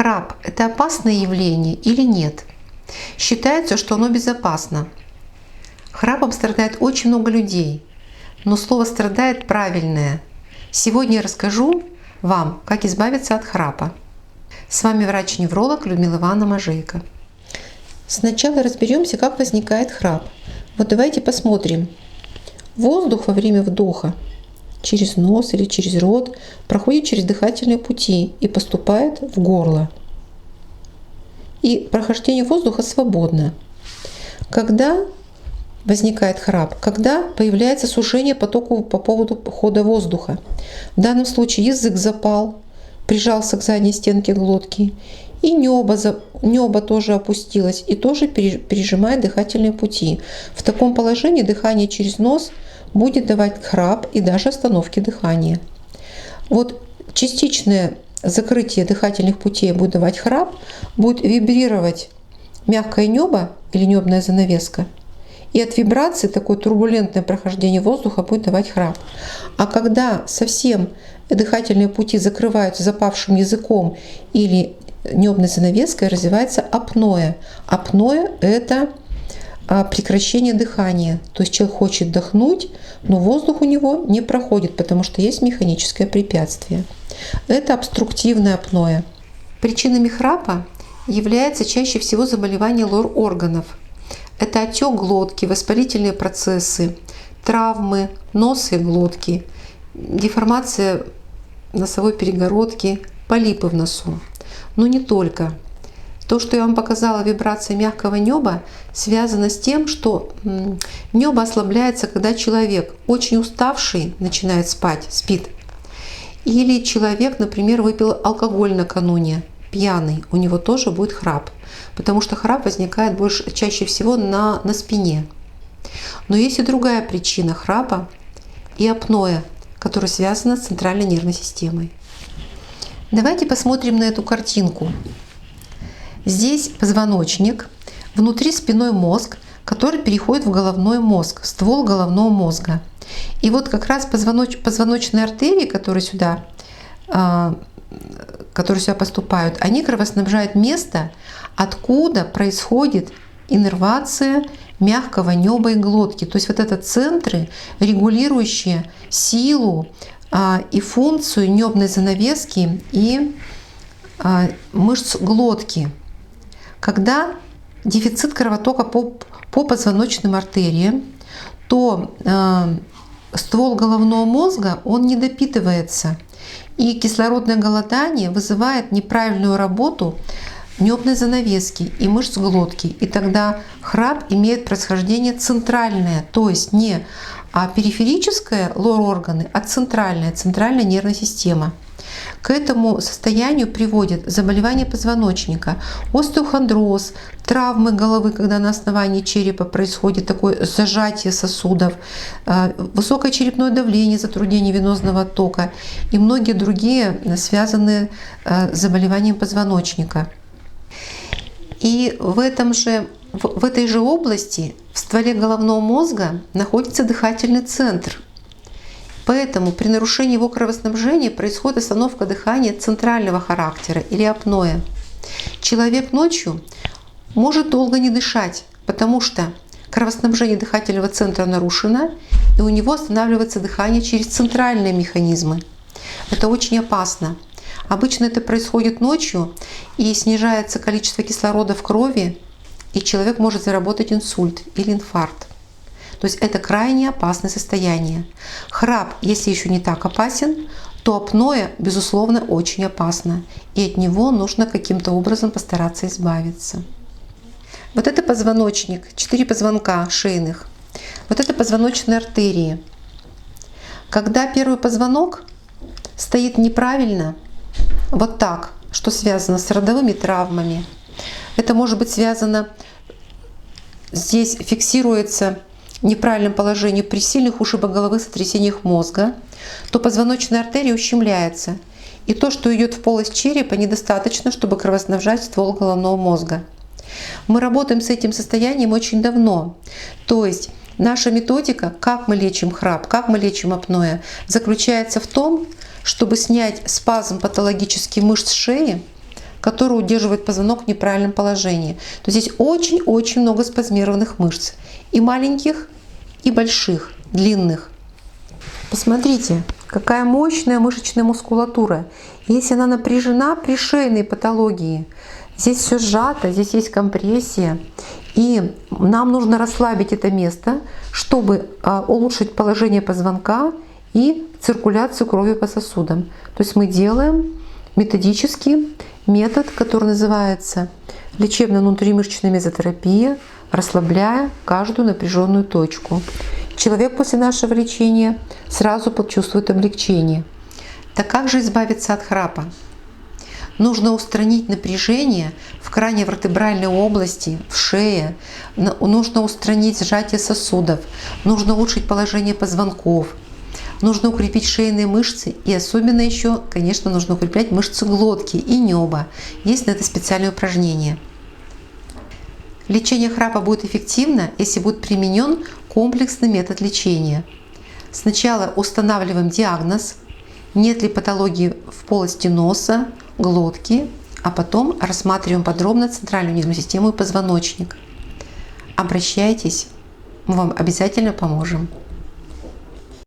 Храп – это опасное явление или нет? Считается, что оно безопасно. Храпом страдает очень много людей, но слово «страдает» правильное. Сегодня я расскажу вам, как избавиться от храпа. С вами врач-невролог Людмила Ивановна Можейко. Сначала разберемся, как возникает храп. Вот давайте посмотрим. Воздух во время вдоха через нос или через рот проходит через дыхательные пути и поступает в горло. И прохождение воздуха свободно. Когда возникает храп? Когда появляется сужение потока по поводу хода воздуха. В данном случае язык запал, прижался к задней стенке глотки, и небо тоже опустилось и тоже пережимает дыхательные пути. В таком положении дыхание через нос будет давать храп и даже остановки дыхания. Вот частичное закрытие дыхательных путей будет давать храп, будет вибрировать мягкое небо или небная занавеска, и от вибрации такое турбулентное прохождение воздуха будет давать храп. А когда совсем дыхательные пути закрываются запавшим языком или небной занавеской, развивается апноэ. Апноэ – это прекращение дыхания. То есть человек хочет вдохнуть, но воздух у него не проходит, потому что есть механическое препятствие. Это обструктивное апноэ. Причинами храпа является чаще всего заболевание лор-органов. Это отек глотки, воспалительные процессы, травмы носа и глотки, деформация носовой перегородки, полипы в носу. Но не только. То, что я вам показала, вибрация мягкого неба, связано с тем, что небо ослабляется, когда человек очень уставший начинает спит. Или человек, например, выпил алкоголь накануне, пьяный, у него тоже будет храп. Потому что храп возникает чаще всего на спине. Но есть и другая причина храпа и апноэ, которая связана с центральной нервной системой. Давайте посмотрим на эту картинку. Здесь позвоночник, внутри спинной мозг, который переходит в головной мозг, ствол головного мозга. И вот как раз позвоночные артерии, которые сюда поступают, они кровоснабжают место, откуда происходит иннервация мягкого неба и глотки. То есть вот это центры, регулирующие силу и функцию небной занавески и мышц глотки. Когда дефицит кровотока по позвоночным артериям, то ствол головного мозга он не допитывается, и кислородное голодание вызывает неправильную работу небной занавески и мышц глотки. И тогда храп имеет происхождение центральное, то есть не периферическое лор-органы, а центральная нервная система. К этому состоянию приводит заболевание позвоночника, остеохондроз, травмы головы, когда на основании черепа происходит такое зажатие сосудов, высокое черепное давление, затруднение венозного оттока и многие другие связанные с заболеванием позвоночника. И в этой же области, в стволе головного мозга, находится дыхательный центр. Поэтому при нарушении его кровоснабжения происходит остановка дыхания центрального характера или апноэ. Человек ночью может долго не дышать, потому что кровоснабжение дыхательного центра нарушено, и у него останавливается дыхание через центральные механизмы. Это очень опасно. Обычно это происходит ночью, и снижается количество кислорода в крови, и человек может заработать инсульт или инфаркт. То есть это крайне опасное состояние. Храп, если еще не так опасен, то апноэ, безусловно, очень опасно. И от него нужно каким-то образом постараться избавиться. Вот это позвоночник, 4 позвонка шейных. Вот это позвоночные артерии. Когда первый позвонок стоит неправильно, вот так, что связано с родовыми травмами, это может быть связано, здесь фиксируется в неправильном положении при сильных ушибах головы, сотрясениях мозга, то позвоночная артерия ущемляется. И то, что идет в полость черепа, недостаточно, чтобы кровоснабжать ствол головного мозга. Мы работаем с этим состоянием очень давно. То есть наша методика, как мы лечим храп, как мы лечим апноэ, заключается в том, чтобы снять спазм патологических мышц шеи, которые удерживают позвонок в неправильном положении. То есть здесь очень-очень много спазмированных мышц. И маленьких, и больших, длинных. Посмотрите, какая мощная мышечная мускулатура. Если она напряжена при шейной патологии, здесь все сжато, здесь есть компрессия. И нам нужно расслабить это место, чтобы улучшить положение позвонка и циркуляцию крови по сосудам. То есть мы делаем методический метод, который называется лечебно-внутримышечная мезотерапия, расслабляя каждую напряженную точку. Человек после нашего лечения сразу почувствует облегчение. Так как же избавиться от храпа? Нужно устранить напряжение в краниевертебральной области, в шее. Нужно устранить сжатие сосудов. Нужно улучшить положение позвонков. Нужно укрепить шейные мышцы. И особенно еще, конечно, нужно укреплять мышцы глотки и неба. Есть на это специальные упражнения. Лечение храпа будет эффективно, если будет применен комплексный метод лечения. Сначала устанавливаем диагноз, нет ли патологии в полости носа, глотки, а потом рассматриваем подробно центральную нервную систему и позвоночник. Обращайтесь, мы вам обязательно поможем.